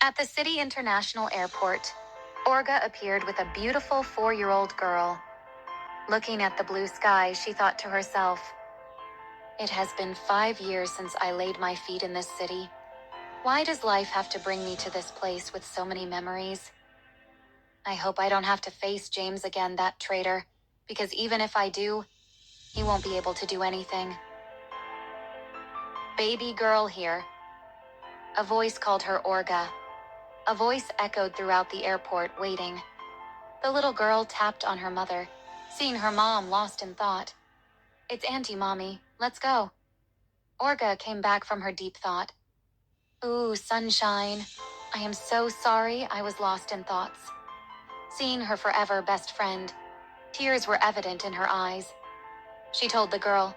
At the City International Airport, Orga appeared with a beautiful 4-year-old girl. Looking at the blue sky, she thought to herself, "It has been 5 years since I laid my feet in this city. Why does life have to bring me to this place with so many memories? I hope I don't have to face James again, that traitor, because even if I do, he won't be able to do anything." "Baby girl here." A voice called her Orga. A voice echoed throughout the airport, waiting. The little girl tapped on her mother, seeing her mom lost in thought. "It's Auntie, Mommy. Let's go." Orga came back from her deep thought. "Ooh, sunshine. I am so sorry I was lost in thoughts." Seeing her forever best friend, tears were evident in her eyes. She told the girl,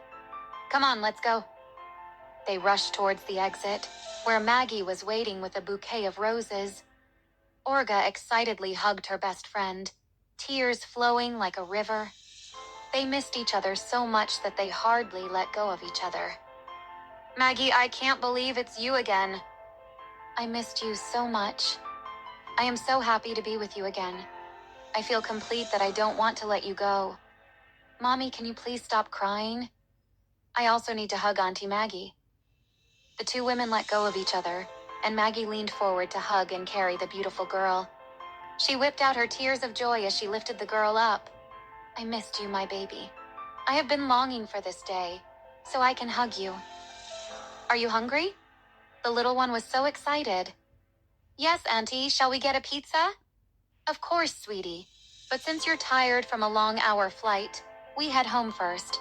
"Come on, let's go." They rushed towards the exit, where Maggie was waiting with a bouquet of roses. Orga excitedly hugged her best friend, tears flowing like a river. They missed each other so much that they hardly let go of each other. "Maggie, I can't believe it's you again." "I missed you so much. I am so happy to be with you again. I feel complete that I don't want to let you go. Mommy, can you please stop crying? I also need to hug Auntie Maggie." The two women let go of each other, and Maggie leaned forward to hug and carry the beautiful girl. She whipped out her tears of joy as she lifted the girl up. "I missed you, my baby. I have been longing for this day, so I can hug you. Are you hungry?" The little one was so excited. "Yes, Auntie, shall we get a pizza?" "Of course, sweetie. But since you're tired from a long-hour flight, we head home first.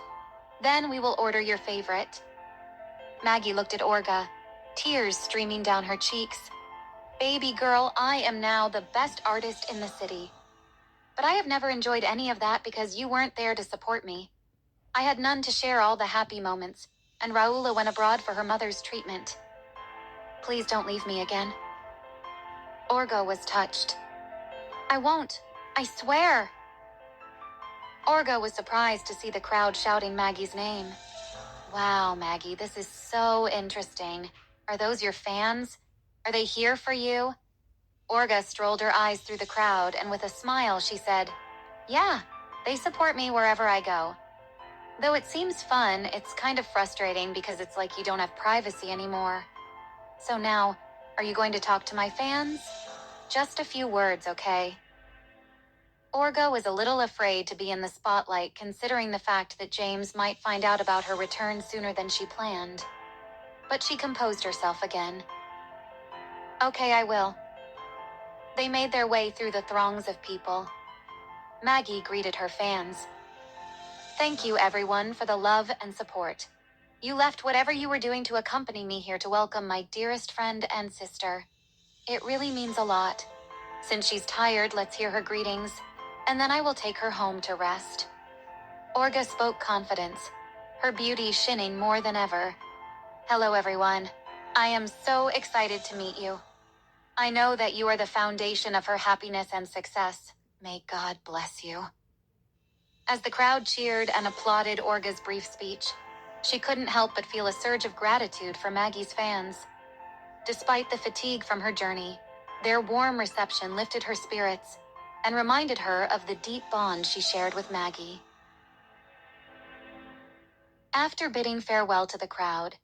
Then we will order your favorite." Maggie looked at Orga, tears streaming down her cheeks. "Baby girl, I am now the best artist in the city. But I have never enjoyed any of that because you weren't there to support me. I had none to share all the happy moments, and Raula went abroad for her mother's treatment. Please don't leave me again." Orga was touched. "I won't. I swear." Orga was surprised to see the crowd shouting Maggie's name. "Wow, Maggie, this is so interesting. Are those your fans? Are they here for you?" Orga strolled her eyes through the crowd, and with a smile she said, "Yeah, they support me wherever I go. Though it seems fun, it's kind of frustrating because it's like you don't have privacy anymore. So now, are you going to talk to my fans? Just a few words, okay?" Orga was a little afraid to be in the spotlight, considering the fact that James might find out about her return sooner than she planned. But she composed herself again. "Okay, I will." They made their way through the throngs of people. Maggie greeted her fans. "Thank you, everyone, for the love and support. You left whatever you were doing to accompany me here to welcome my dearest friend and sister. It really means a lot. Since she's tired, let's hear her greetings, and then I will take her home to rest." Orga spoke confidence, her beauty shining more than ever. "Hello, everyone. I am so excited to meet you. I know that you are the foundation of her happiness and success. May God bless you." As the crowd cheered and applauded Orga's brief speech, she couldn't help but feel a surge of gratitude for Maggie's fans. Despite the fatigue from her journey, their warm reception lifted her spirits and reminded her of the deep bond she shared with Maggie. After bidding farewell to the crowd,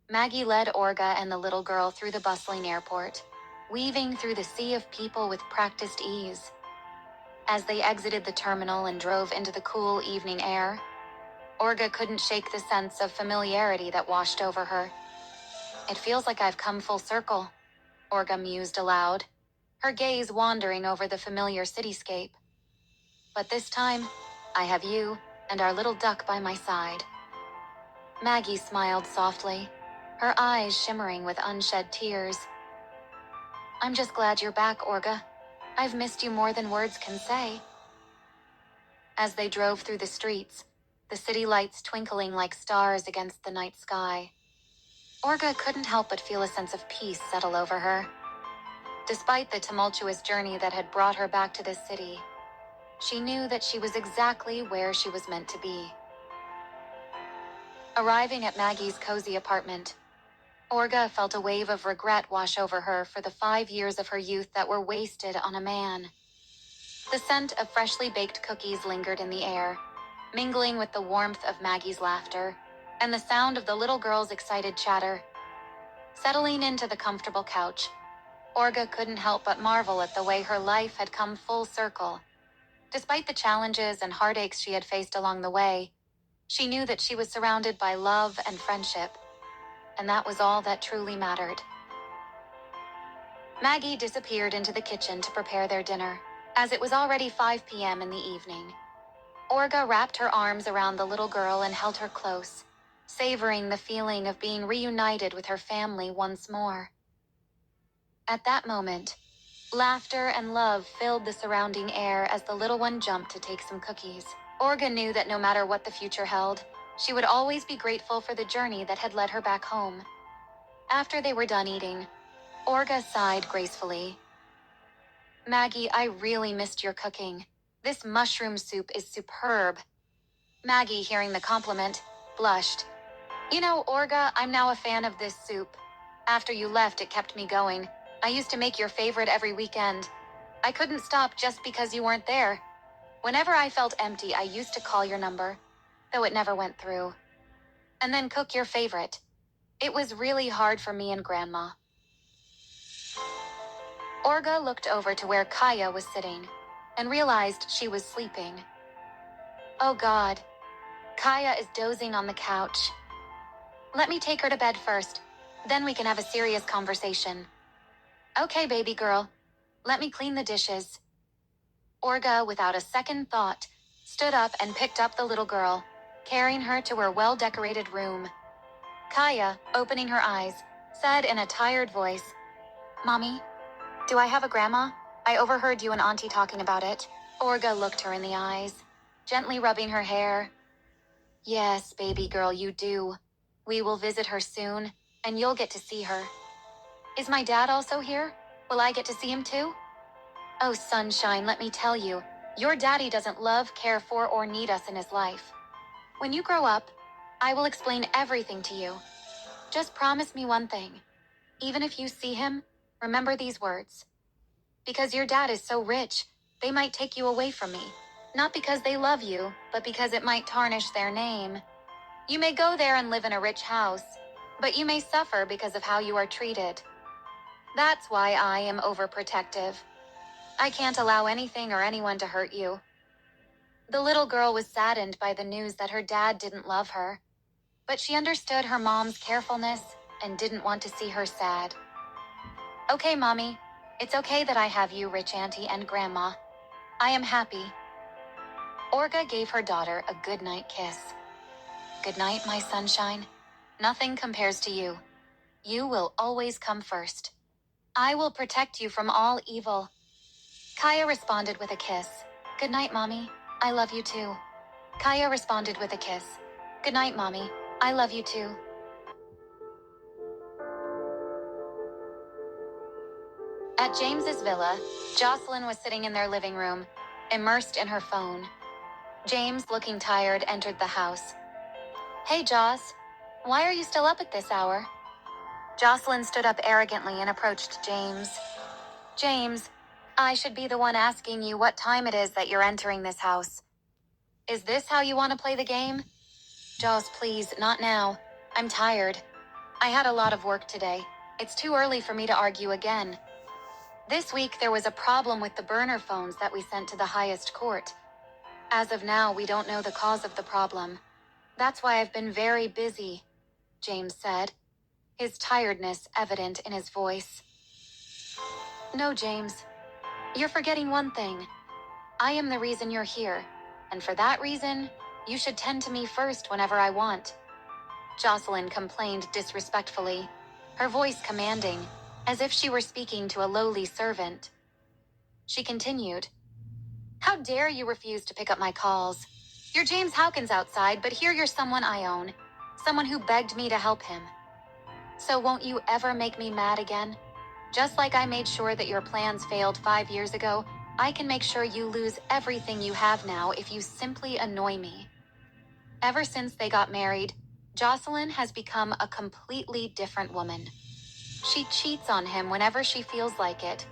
Maggie led Orga and the little girl through the bustling airport, weaving through the sea of people with practiced ease. As they exited the terminal and drove into the cool evening air, Orga couldn't shake the sense of familiarity that washed over her. "It feels like I've come full circle," Orga mused aloud, her gaze wandering over the familiar cityscape. "But this time, I have you and our little duck by my side." Maggie smiled softly, her eyes shimmering with unshed tears. "I'm just glad you're back, Orga. I've missed you more than words can say." As they drove through the streets, the city lights twinkling like stars against the night sky, Orga couldn't help but feel a sense of peace settle over her. Despite the tumultuous journey that had brought her back to this city, she knew that she was exactly where she was meant to be. Arriving at Maggie's cozy apartment, Orga felt a wave of regret wash over her for the 5 years of her youth that were wasted on a man. The scent of freshly baked cookies lingered in the air, mingling with the warmth of Maggie's laughter and the sound of the little girl's excited chatter. Settling into the comfortable couch, Orga couldn't help but marvel at the way her life had come full circle. Despite the challenges and heartaches she had faced along the way, she knew that she was surrounded by love and friendship, and that was all that truly mattered. Maggie disappeared into the kitchen to prepare their dinner, as it was already 5 p.m. in the evening. Orga wrapped her arms around the little girl and held her close, savoring the feeling of being reunited with her family once more. At that moment, laughter and love filled the surrounding air as the little one jumped to take some cookies. Orga knew that no matter what the future held, she would always be grateful for the journey that had led her back home. After they were done eating, Orga sighed gracefully. "Maggie, I really missed your cooking. This mushroom soup is superb." Maggie, hearing the compliment, blushed. "You know, Orga, I'm now a fan of this soup. After you left, it kept me going. I used to make your favorite every weekend. I couldn't stop just because you weren't there. Whenever I felt empty, I used to call your number, though it never went through, and then cook your favorite. It was really hard for me and Grandma." Orga looked over to where Kaya was sitting and realized she was sleeping. Oh God, Kaya is dozing on the couch. "Let me take her to bed first, then we can have a serious conversation." "Okay, baby girl. Let me clean the dishes." Orga, without a second thought, stood up and picked up the little girl, carrying her to her well-decorated room. Kaya, opening her eyes, said in a tired voice, "Mommy, do I have a grandma? I overheard you and Auntie talking about it." Orga looked her in the eyes, gently rubbing her hair. "Yes, baby girl, you do. We will visit her soon, and you'll get to see her." "Is my dad also here? Will I get to see him too?" "Oh, sunshine, let me tell you, your daddy doesn't love, care for, or need us in his life. When you grow up, I will explain everything to you. Just promise me one thing. Even if you see him, remember these words. Because your dad is so rich, they might take you away from me. Not because they love you, but because it might tarnish their name. You may go there and live in a rich house, but you may suffer because of how you are treated. That's why I am overprotective. I can't allow anything or anyone to hurt you." The little girl was saddened by the news that her dad didn't love her, but she understood her mom's carefulness and didn't want to see her sad. "Okay, Mommy. It's okay that I have you, rich auntie and grandma. I am happy." Orga gave her daughter a goodnight kiss. "Good night, my sunshine. Nothing compares to you. You will always come first. I will protect you from all evil." Kaya responded with a kiss. "Good night, Mommy. I love you too." Kaya responded with a kiss. "Good night, Mommy. I love you too." At James's villa, Jocelyn was sitting in their living room, immersed in her phone. James, looking tired, entered the house. "Hey, Joss. Why are you still up at this hour?" Jocelyn stood up arrogantly and approached James. "James, I should be the one asking you what time it is that you're entering this house. Is this how you want to play the game?" "Joss, please, not now. I'm tired. I had a lot of work today. It's too early for me to argue again. This week there was a problem with the burner phones that we sent to the highest court. As of now, we don't know the cause of the problem. That's why I've been very busy," James said, his tiredness evident in his voice. "No, James. You're forgetting one thing. I am the reason you're here, and for that reason, you should tend to me first whenever I want." Jocelyn complained disrespectfully, her voice commanding, as if she were speaking to a lowly servant. She continued, "How dare you refuse to pick up my calls? You're James Hawkins outside, but here you're someone I own, someone who begged me to help him. So won't you ever make me mad again? Just like I made sure that your plans failed 5 years ago, I can make sure you lose everything you have now if you simply annoy me." Ever since they got married, Jocelyn has become a completely different woman. She cheats on him whenever she feels like it,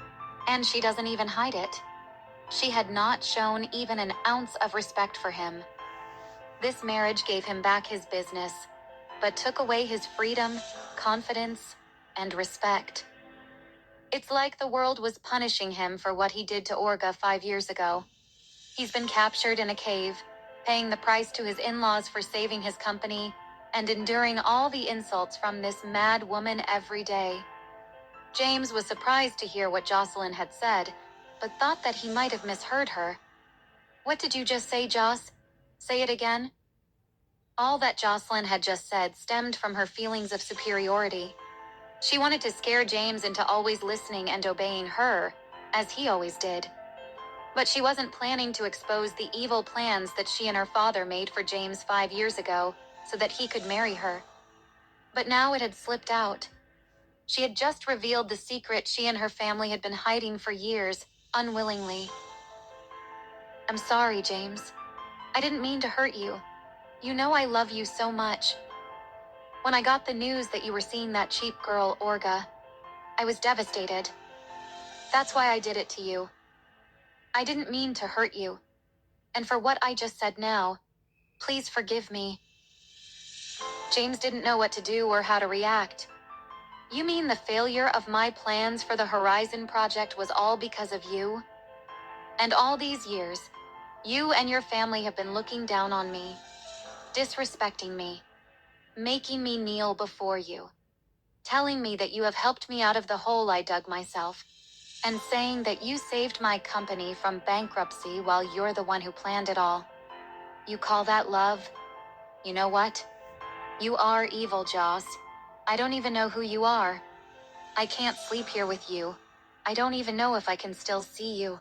and she doesn't even hide it. She had not shown even an ounce of respect for him. This marriage gave him back his business, but took away his freedom, confidence, and respect. It's like the world was punishing him for what he did to Olga 5 years ago. He's been captured in a cave, paying the price to his in-laws for saving his company, and enduring all the insults from this mad woman every day. James was surprised to hear what Jocelyn had said, but thought that he might have misheard her. "What did you just say, Joss? Say it again?" All that Jocelyn had just said stemmed from her feelings of superiority. She wanted to scare James into always listening and obeying her, as he always did. But she wasn't planning to expose the evil plans that she and her father made for James 5 years ago, so that he could marry her. But now it had slipped out. She had just revealed the secret she and her family had been hiding for years, unwillingly. "I'm sorry, James. I didn't mean to hurt you. You know I love you so much. When I got the news that you were seeing that cheap girl, Olga, I was devastated. That's why I did it to you. I didn't mean to hurt you. And for what I just said now, please forgive me." James didn't know what to do or how to react. "You mean the failure of my plans for the Horizon Project was all because of you? And all these years, you and your family have been looking down on me, disrespecting me, making me kneel before you, telling me that you have helped me out of the hole I dug myself, and saying that you saved my company from bankruptcy while you're the one who planned it all. You call that love? You know what? You are evil, Joss. I don't even know who you are. I can't sleep here with you. I don't even know if I can still see you."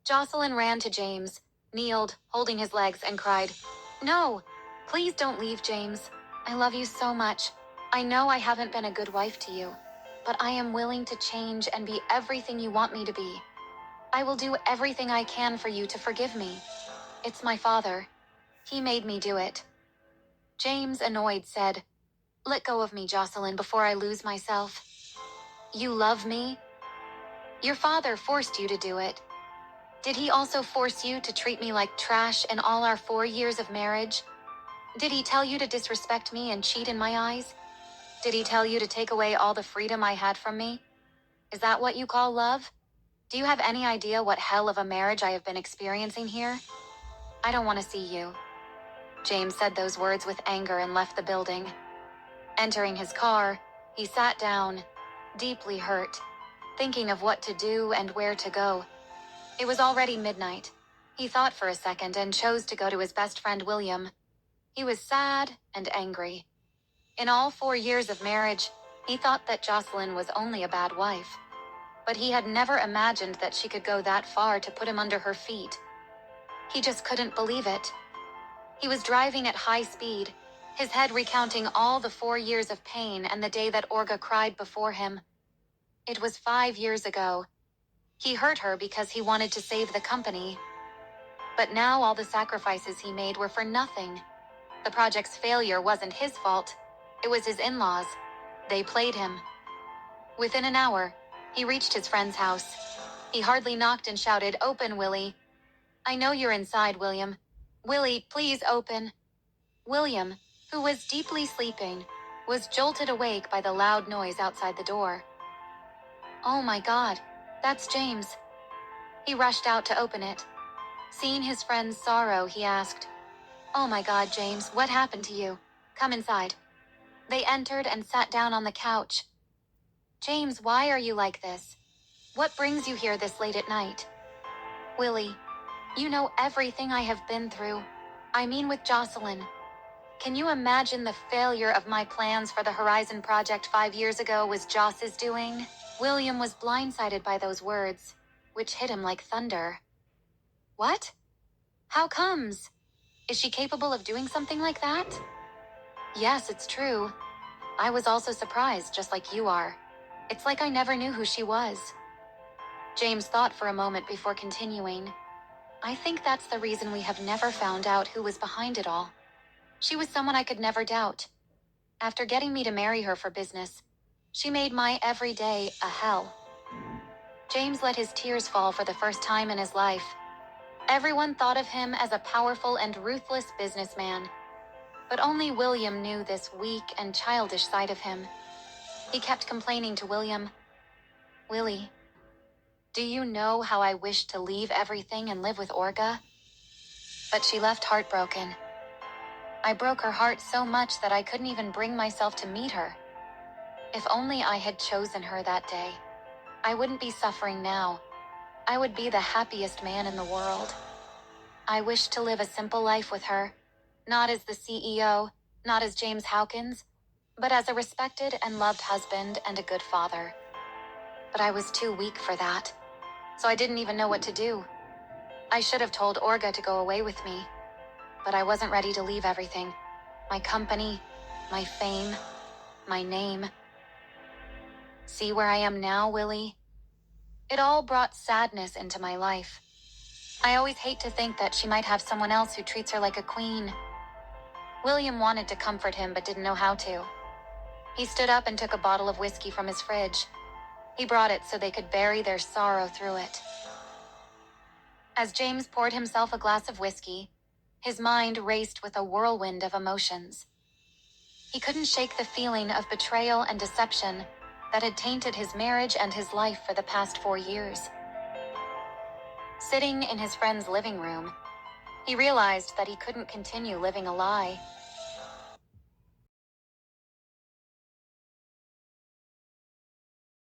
Jocelyn ran to James, kneeled, holding his legs, and cried, "No, please don't leave, James. I love you so much. I know I haven't been a good wife to you, but I am willing to change and be everything you want me to be. I will do everything I can for you to forgive me. It's my father. He made me do it." James, annoyed, said, "Let go of me, Jocelyn, before I lose myself. You love me? Your father forced you to do it. Did he also force you to treat me like trash in all our 4 years of marriage? Did he tell you to disrespect me and cheat in my eyes? Did he tell you to take away all the freedom I had from me? Is that what you call love? Do you have any idea what hell of a marriage I have been experiencing here? I don't want to see you." James said those words with anger and left the building. Entering his car, he sat down, deeply hurt, thinking of what to do and where to go. It was already midnight. He thought for a second and chose to go to his best friend William. He was sad and angry. In all 4 years of marriage, he thought that Jocelyn was only a bad wife. But he had never imagined that she could go that far to put him under her feet. He just couldn't believe it. He was driving at high speed, his head recounting all the 4 years of pain and the day that Olga cried before him. It was 5 years ago. He hurt her because he wanted to save the company. But now all the sacrifices he made were for nothing. The project's failure wasn't his fault. It was his in-laws. They played him. Within an hour, he reached his friend's house. He hardly knocked and shouted, "Open, Willie." "I know you're inside, William. Willie, please open." William, who was deeply sleeping, was jolted awake by the loud noise outside the door. "Oh my God, that's James." He rushed out to open it. Seeing his friend's sorrow, he asked, "Oh my God, James, what happened to you? Come inside." They entered and sat down on the couch. "James, why are you like this? What brings you here this late at night?" "Willie, you know everything I have been through. I mean with Jocelyn. Can you imagine the failure of my plans for the Horizon Project 5 years ago was Joss's doing?" William was blindsided by those words, which hit him like thunder. "What? How comes? Is she capable of doing something like that?" "Yes, it's true. I was also surprised, just like you are. It's like I never knew who she was." James thought for a moment before continuing. "I think that's the reason we have never found out who was behind it all. She was someone I could never doubt. After getting me to marry her for business, she made my every day a hell. James let his tears fall for the first time in his life. Everyone thought of him as a powerful and ruthless businessman, but only William knew this weak and childish side of him. He kept complaining to William, "Willie, do you know how I wish to leave everything and live with Olga?" But she left heartbroken. I broke her heart so much that I couldn't even bring myself to meet her. If only I had chosen her that day, I wouldn't be suffering now. I would be the happiest man in the world. I wished to live a simple life with her, not as the CEO, not as James Hawkins, but as a respected and loved husband and a good father. But I was too weak for that, so I didn't even know what to do. I should have told Olga to go away with me, but I wasn't ready to leave everything. My company, my fame, my name. See where I am now, Willie? It all brought sadness into my life. I always hate to think that she might have someone else who treats her like a queen. William wanted to comfort him but didn't know how to. He stood up and took a bottle of whiskey from his fridge. He brought it so they could bury their sorrow through it. As James poured himself a glass of whiskey, his mind raced with a whirlwind of emotions. He couldn't shake the feeling of betrayal and deception that had tainted his marriage and his life for the past 4 years. Sitting in his friend's living room, he realized that he couldn't continue living a lie.